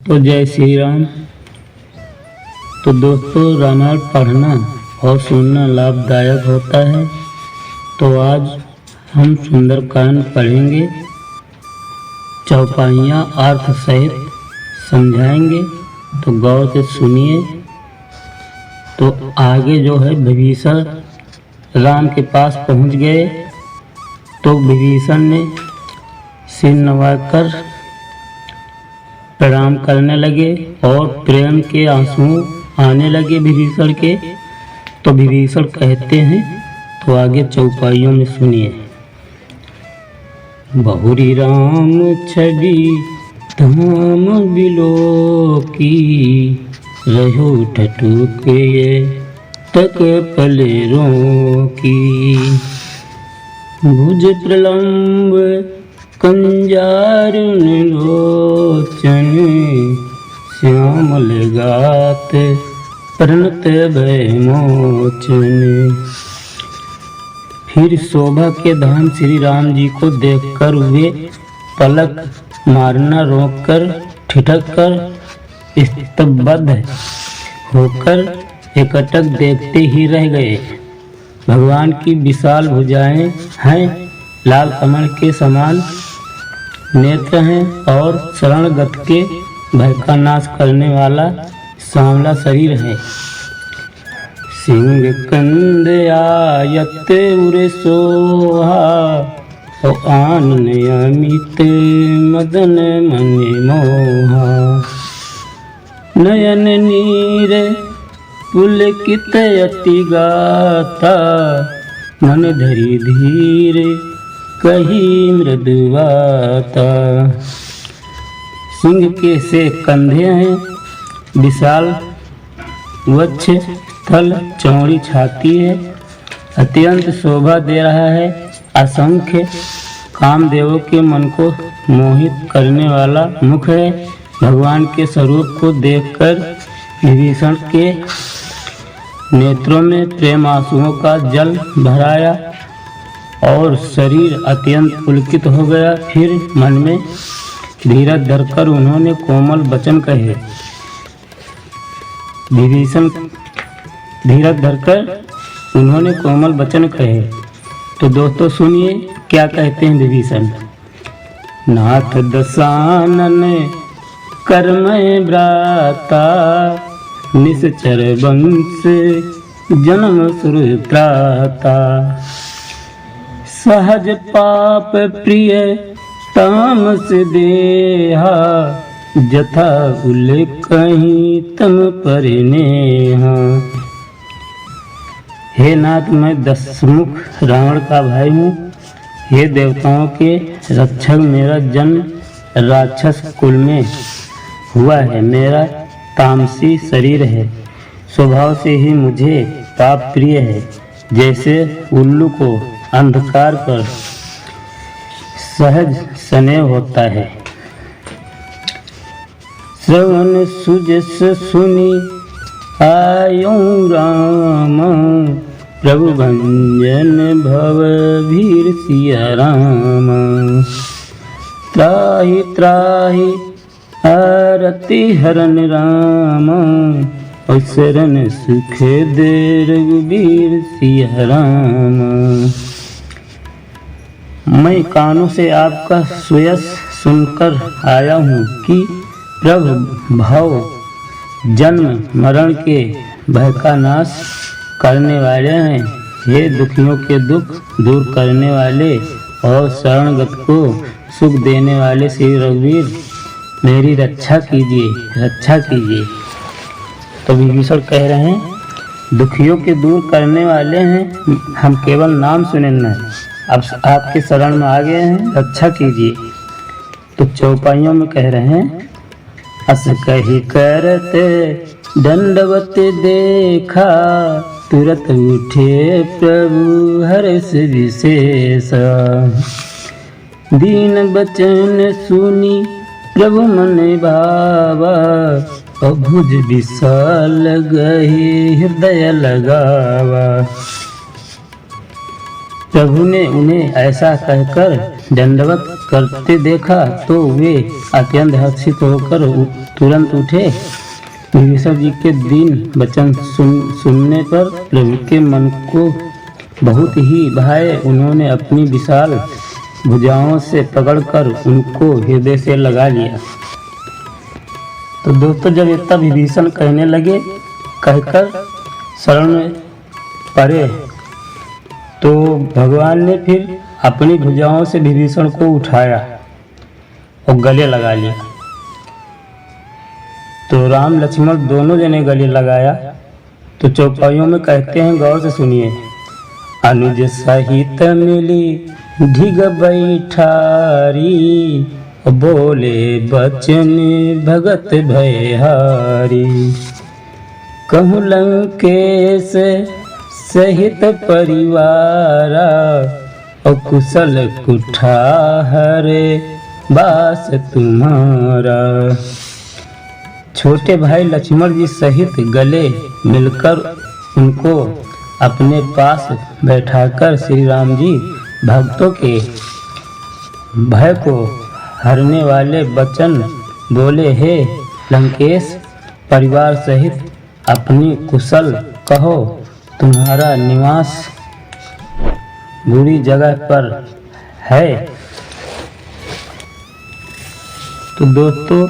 तो जय श्री राम। तो दोस्तों, रामायण पढ़ना और सुनना लाभदायक होता है। तो आज हम सुंदरकांड पढ़ेंगे, चौपाइयाँ अर्थ सहित समझाएंगे। तो गौर से सुनिए। तो आगे जो है, विभीषण राम के पास पहुंच गए। तो विभीषण ने सिर नवाकर प्रणाम करने लगे और प्रेम के आंसू आने लगे विभीषण के। तो विभीषण कहते हैं, तो आगे चौपाइयों में सुनिए। बहुरी राम छवि धाम बिलोकी, रहो ठटुके तक पले रोकी। भुज प्रलंब कंजारुन लोचन, श्यामल गात प्रणत भय मोचन। फिर शोभा के धाम श्री राम जी को देखकर वे पलक मारना रोककर ठिठक कर स्तब्ध होकर एकटक देखते ही रह गए। भगवान की विशाल भुजाएं हैं, लाल कमल के समान नेत्र हैं और शरणगत के भय का नाश करने वाला सांवला शरीर है। सिंह कंद आयत उरे सोहा, तो आनन अमित मदन मन मोहा। नयन नीर पुलकित अति गाता, मन धरी धीर कही मृदुवाता। सिंह के से कंधे हैं, विशाल वक्ष स्थल, चौड़ी छाती है, अत्यंत शोभा दे रहा है। असंख्य कामदेवों के मन को मोहित करने वाला मुख है। भगवान के स्वरूप को देखकर विभीषण के नेत्रों में प्रेम आंसुओं का जल भराया और शरीर अत्यंत पुलकित हो गया। फिर मन में धीरज धरकर उन्होंने कोमल वचन कहे। विभीषण धीरज धरकर उन्होंने कोमल वचन कहे। तो दोस्तों सुनिए क्या कहते हैं विभीषण। नाथ दशानन कर्मय व्राता, निश्चर वंश जन्म सुरत्राता। सहज पाप प्रिय तामस देहा, जथा उल्लेखहि तम परिनेहा। हे नाथ, मैं दशमुख रावण का भाई हूँ। हे देवताओं के रक्षक, मेरा जन्म राक्षस कुल में हुआ है। मेरा तामसी शरीर है। स्वभाव से ही मुझे पाप प्रिय है। जैसे उल्लू को अंधकार पर सहज स्नेह होता है। श्रवण सुजस सुनी आयो राम, प्रभु भंजन भव वीर सिया राम। त्राहि त्राहि आरति हरन राम, और शरण सुख दे रघुवीर सिया राम। मैं कानों से आपका सुयश सुनकर आया हूँ कि प्रभु भव जन्म मरण के भय का नाश करने वाले हैं। हे दुखियों के दुख दूर करने वाले और शरणगत को सुख देने वाले श्री रघुवीर, मेरी रक्षा कीजिए, रक्षा कीजिए। तो विभीषण कह रहे हैं, दुखियों के दूर करने वाले हैं, हम केवल नाम सुने न, अब आपके शरण में आ गए हैं, रक्षा कीजिए। तो चौपाइयों में कह रहे हैं, अस कही करते दंडवत देखा, तुरत उठे प्रभु हर्ष विशेष। दीन बचन सुनी प्रभु मन भावा, भुज विशाल गही हृदय लगावा। प्रभु ने उन्हें ऐसा कहकर दंडवत करते देखा तो वे अत्यंत हर्षित होकर तुरंत उठे। विभीषण जी के दीन वचन सुनने पर प्रभु के मन को बहुत ही भाए। उन्होंने अपनी विशाल भुजाओं से पकड़कर उनको हृदय से लगा लिया। तो दोस्तों, जब इतना विभीषण कहकर शरण में पड़े तो भगवान ने फिर अपनी भुजाओं से विभीषण को उठाया और गले लगा लिया। तो राम लक्ष्मण दोनों जने गले लगाया। तो चौपाइयों में कहते हैं, गौर से सुनिए। अनुज सहित मिली ढिग बैठारी, बोले बचन भगत भयहारी। कहूँ लंकेश सहित परिवारा, और कुशल कुठारे बास तुम्हारा। छोटे भाई लक्ष्मण जी सहित गले मिलकर उनको अपने पास बैठाकर श्री राम जी भक्तों के भय को हरने वाले वचन बोले, हे लंकेश परिवार सहित अपनी कुशल कहो, तुम्हारा निवास बुरी जगह पर है। तो दोस्तों,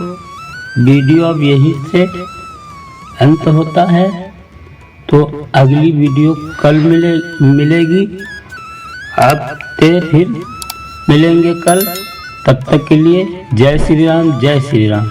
वीडियो अब यही से अंत होता है। तो अगली वीडियो कल मिलेगी। आपसे फिर मिलेंगे कल। तब तक के लिए जय श्री राम, जय श्री राम।